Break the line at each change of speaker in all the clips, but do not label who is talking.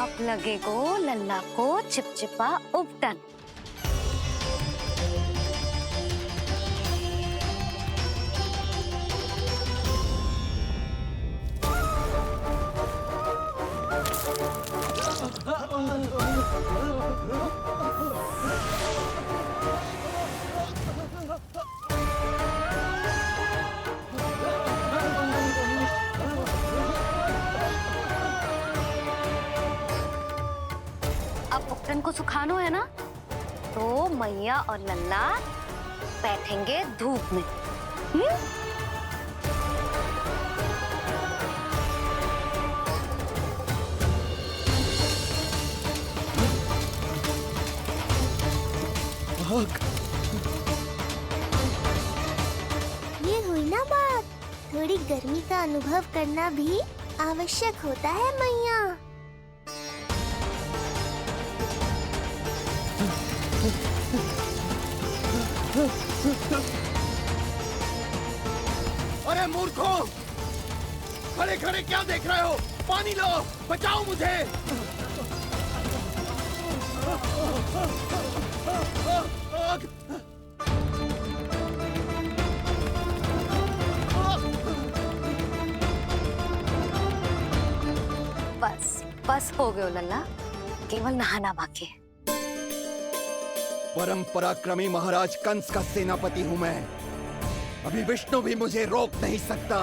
अब लगेगो लल्ला को चिपचिपा उपटन। अब उपटन को सुखानो है ना, तो मैया और लल्ला बैठेंगे धूप में।
ये हुई ना बात, थोड़ी गर्मी का अनुभव करना भी आवश्यक होता है मैया।
अरे मूर्खों, खड़े खड़े क्या देख रहे हो? पानी लो, बचाओ मुझे।
बस बस हो गयो लल्ला, केवल नहाना बाकी है।
परम पराक्रमी महाराज कंस का सेनापति हूं मैं। अभी विष्णु भी मुझे रोक नहीं सकता।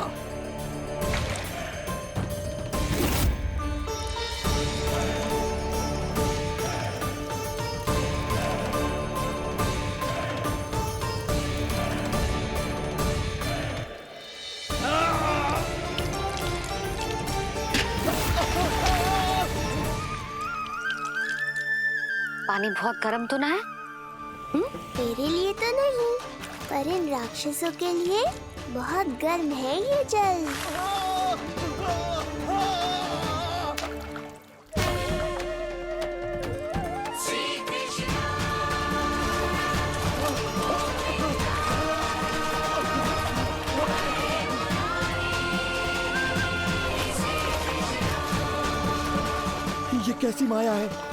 पानी बहुत गर्म तो ना है?
तेरे लिए तो नहीं, पर इन राक्षसों के लिए बहुत गर्म है ये जल।
ये कैसी माया है?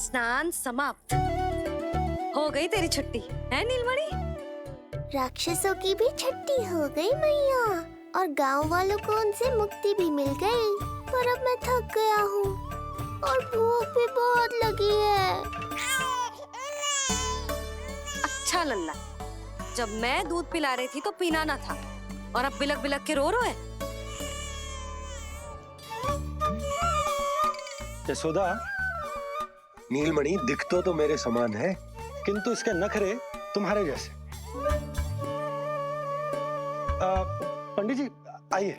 स्नान समाप्त। हो गई तेरी छुट्टी है नीलमणि?
राक्षसों की भी छुट्टी हो गई मैया, और गांव वालों को उनसे मुक्ति भी मिल गई। पर अब मैं थक गया हूँ और भूख भी बहुत लगी है।
अच्छा लल्ला, जब मैं दूध पिला रही थी तो पीना ना था, और अब बिलक बिलक के रो है।
यशोदा,
नीलमणि दिखतो तो मेरे समान है,
किंतु इसके नखरे तुम्हारे जैसे। पंडित जी आइए।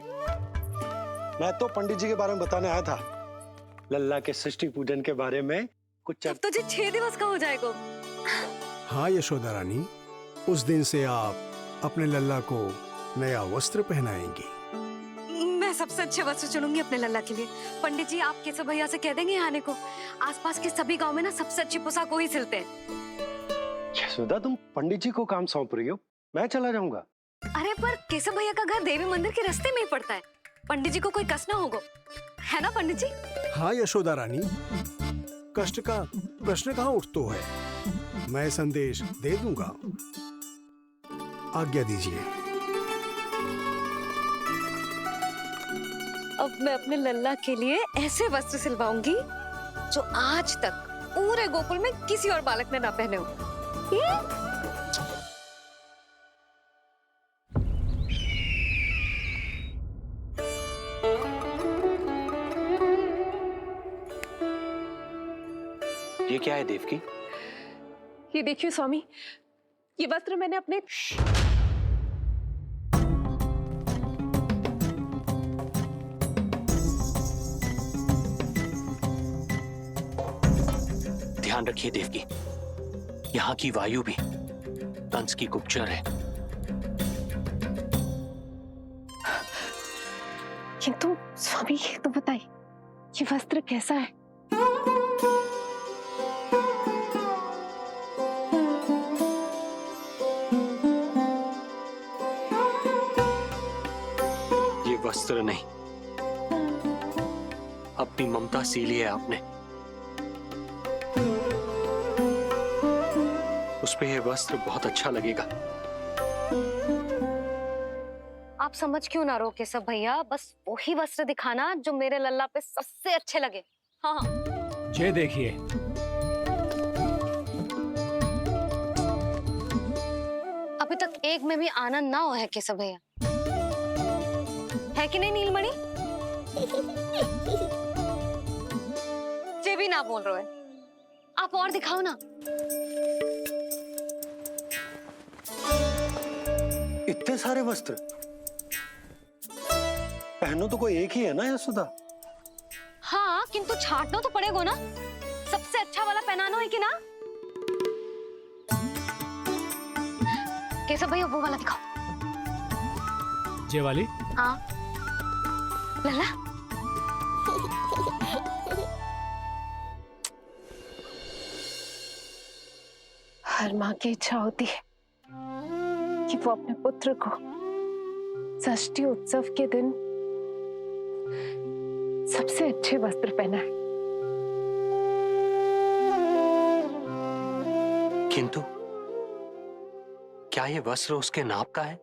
मैं तो पंडित जी के बारे में बताने आया था, लल्ला के सृष्टि पूजन के बारे में कुछ।
अब तुझे 6 दिवस का हो जाएगा।
हाँ यशोदा रानी, उस दिन से आप अपने लल्ला को नया वस्त्र पहनाएंगी।
मैं सबसे अच्छे वस्त्र चुनूंगी अपने लल्ला के लिए। पंडित जी, आप केशव भैया से कह देंगे आने को। आसपास के सभी गांव में ना सबसे अच्छी पोशाक वही सिलते हैं।
यशोदा, तुम पंडित जी को काम सौंप रही हो, मैं चला जाऊंगा।
अरे पर केशव भैया का घर देवी मंदिर के रास्ते में ही पड़ता है, पंडित जी को कोई कष्ट ना होगा, है ना पंडित जी?
हाँ यशोदा रानी, कष्ट का प्रश्न कहाँ उठतो है, मैं संदेश दे दूंगा। आज्ञा दीजिए।
अब मैं अपने लल्ला के लिए ऐसे वस्त्र सिलवाऊंगी जो आज तक पूरे गोकुल में किसी और बालक ने ना पहने हो।
ये क्या है देवकी?
ये देखिए स्वामी, ये वस्त्र मैंने अपने ध्यान रखिए देवकी, यहाँ की वायु भी कंस की गुप्तचर है।
किंतु स्वामी ये तो बताइए, ये वस्त्र कैसा है?
ये वस्त्र नहीं, अपनी ममता सी ली है आपने। उस पे ये वस्त्र बहुत अच्छा लगेगा।
आप समझ क्यों ना रहो केशव भैया, बस वही वस्त्र दिखाना जो मेरे लल्ला पे सबसे अच्छे लगे। हाँ हाँ।
ये देखिए,
अभी तक एक में भी आनंद ना हो है केशव भैया, है कि नहीं नीलमणि? ये भी ना बोल रहे हो, आप और दिखाओ ना।
इतने सारे वस्त्र पहनो तो कोई एक ही है ना यशोदा?
हाँ, किंतु छांटना तो पड़ेगा ना, सबसे अच्छा वाला पहनाना है कि ना? केशव भैया वो वाला दिखाओ।
ये वाली?
हाँ लल्ला।
हर माँ की इच्छा होती है कि वो अपने पुत्र को षष्ठी उत्सव के दिन सबसे अच्छे वस्त्र पहनाए।
किंतु क्या ये वस्त्र उसके नाप का है?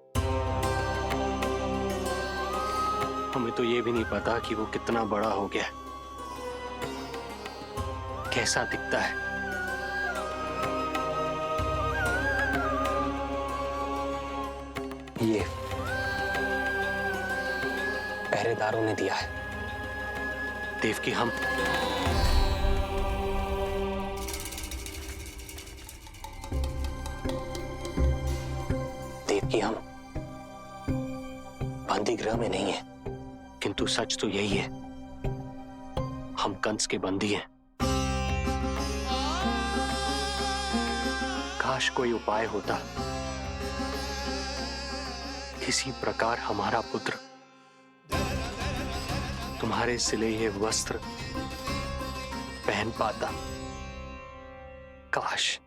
हमें तो ये भी नहीं पता कि वो कितना बड़ा हो गया, कैसा दिखता है। ये पहरेदारों ने दिया है देवकी। हम बंदी गृह में नहीं है, किंतु सच तो यही है, हम कंस के बंदी हैं। काश कोई उपाय होता, किसी प्रकार हमारा पुत्र तुम्हारे सिले ये वस्त्र पहन पाता। काश।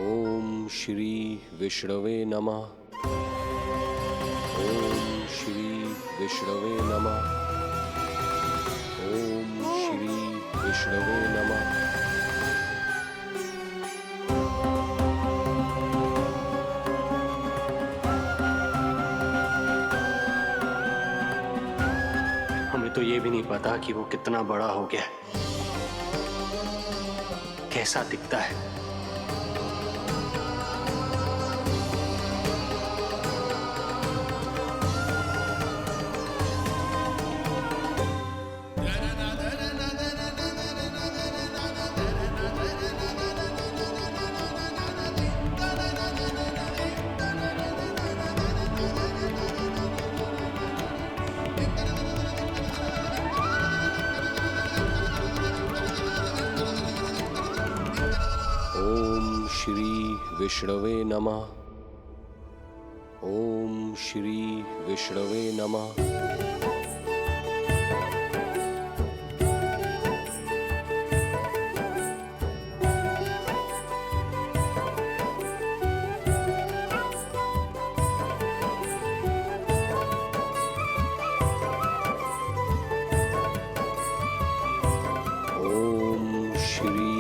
ओम श्री विष्णवे नमः। ओम श्री विष्णवे नमः। ओम श्री विष्णवे नमः।
हमें तो ये भी नहीं पता कि वो कितना बड़ा हो गया, कैसा दिखता है।
ओम श्री विष्णवे नमः। ओम श्री विष्णवे नमः। ओम श्री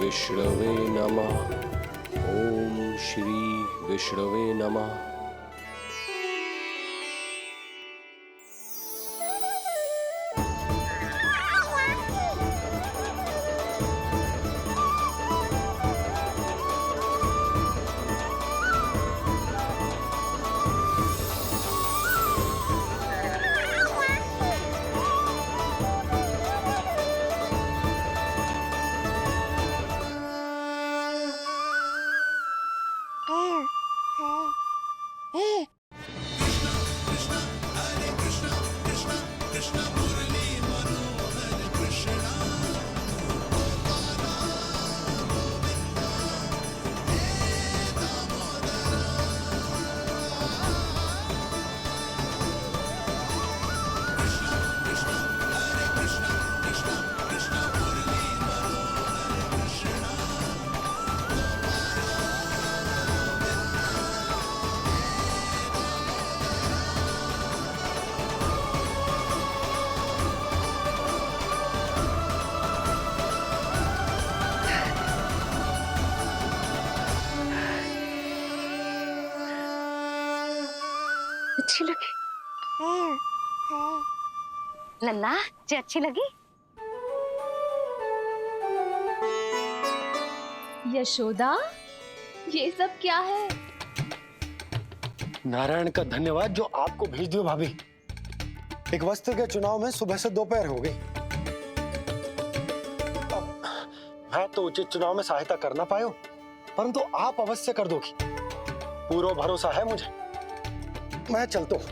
विष्णवे नमः। ओम श्री विष्णवे नमः।
अच्छी लगी लल्ला जी, अच्छी लगी।
यशोदा, ये सब क्या है?
नारायण का धन्यवाद जो आपको भेज दियो भाभी। एक वस्त्र के चुनाव में सुबह से दोपहर हो गई। अब मैं तो उचित चुनाव में सहायता कर ना पायो, परंतु आप अवश्य कर दोगी, पूरा भरोसा है मुझे। मैं चलता हूं।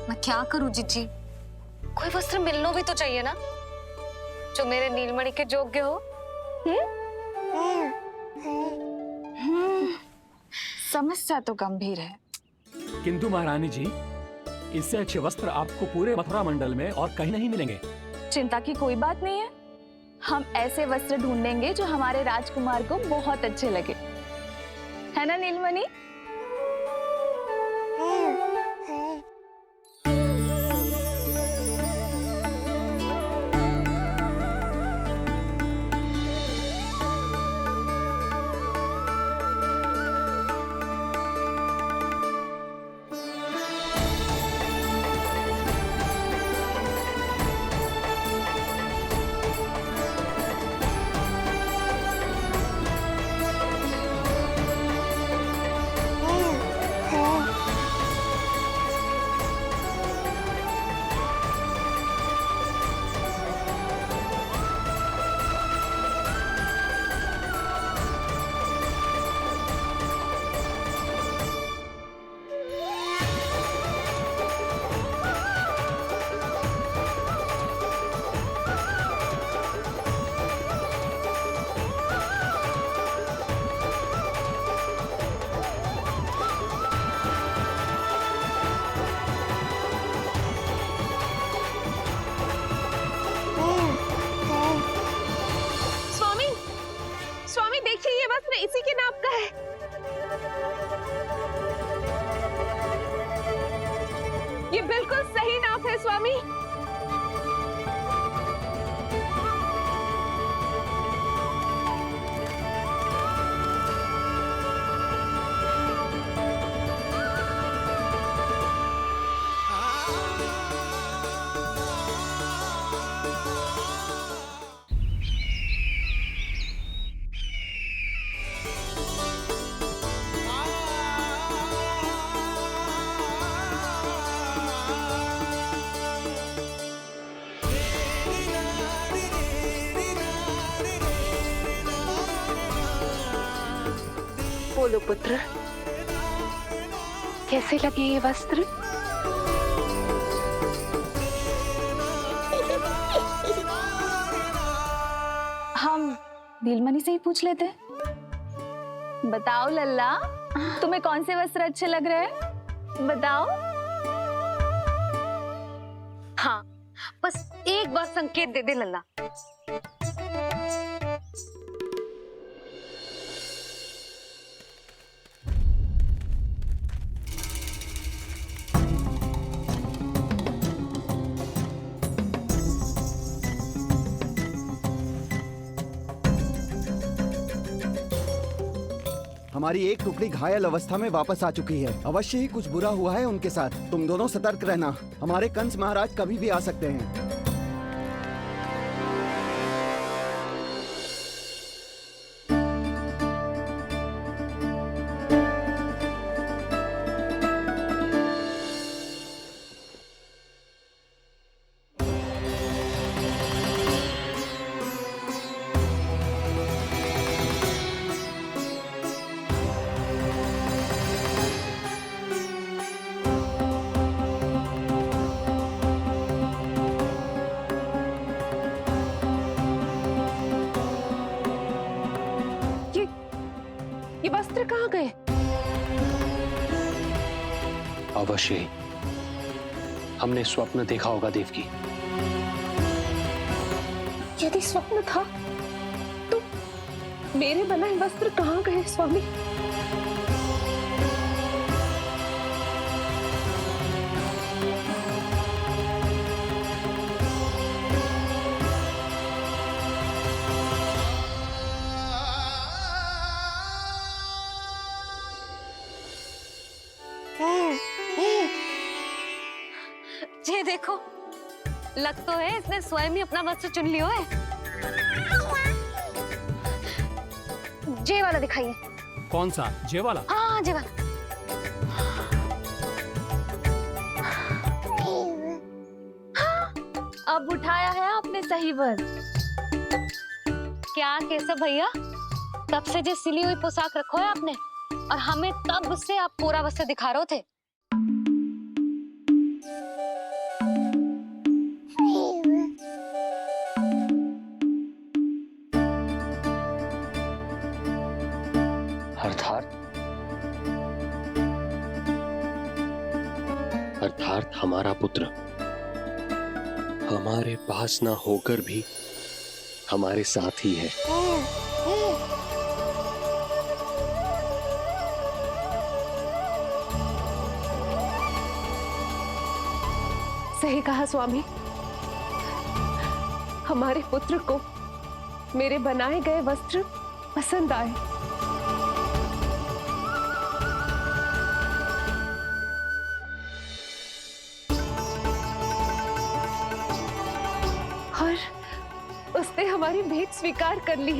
मैं क्या करूं जीजी, कोई वस्त्र मिलना भी तो चाहिए ना जो मेरे नीलमणि के योग्य हो।
समस्या तो गंभीर है।
किंतु महारानी जी, इससे अच्छे वस्त्र आपको पूरे मथुरा मंडल में और कहीं नहीं मिलेंगे।
चिंता की कोई बात नहीं है, हम ऐसे वस्त्र ढूंढेंगे जो हमारे राजकुमार को बहुत अच्छे लगे, है ना नीलमणि? इसी के नाप का है। ये बिल्कुल सही नाप है स्वामी। बोलो पुत्र, कैसे लगे ये वस्त्र? हम नीलमणि से ही पूछ लेते हैं। बताओ लल्ला, तुम्हें कौन से वस्त्र अच्छे लग रहे हैं? बताओ।
हाँ, बस एक बार संकेत दे दे लल्ला।
हमारी एक टुकड़ी घायल अवस्था में वापस आ चुकी है। अवश्य ही कुछ बुरा हुआ है उनके साथ। तुम दोनों सतर्क रहना। हमारे कंस महाराज कभी भी आ सकते हैं।
अवश्य ही हमने स्वप्न देखा होगा देवकी।
यदि स्वप्न था तो मेरे बनाए वस्त्र कहाँ गए स्वामी?
ये देखो, लग तो है इसने स्वयं ही अपना वस्त्र चुन लियो है। जे वाला दिखाइए।
कौन सा? जे वाला?
हाँ, जे वाला।
अब उठाया है आपने सही वर्ड।
क्या केशव भैया, तब से जो सिली हुई पोशाक रखो है आपने, और हमें तब से आप पूरा वस्त्र दिखा रहे थे।
अर्थात हमारा पुत्र हमारे पास ना होकर भी हमारे साथ ही है।
सही कहा स्वामी, हमारे पुत्र को मेरे बनाए गए वस्त्र पसंद आए। और उसने हमारी भेंट स्वीकार कर ली।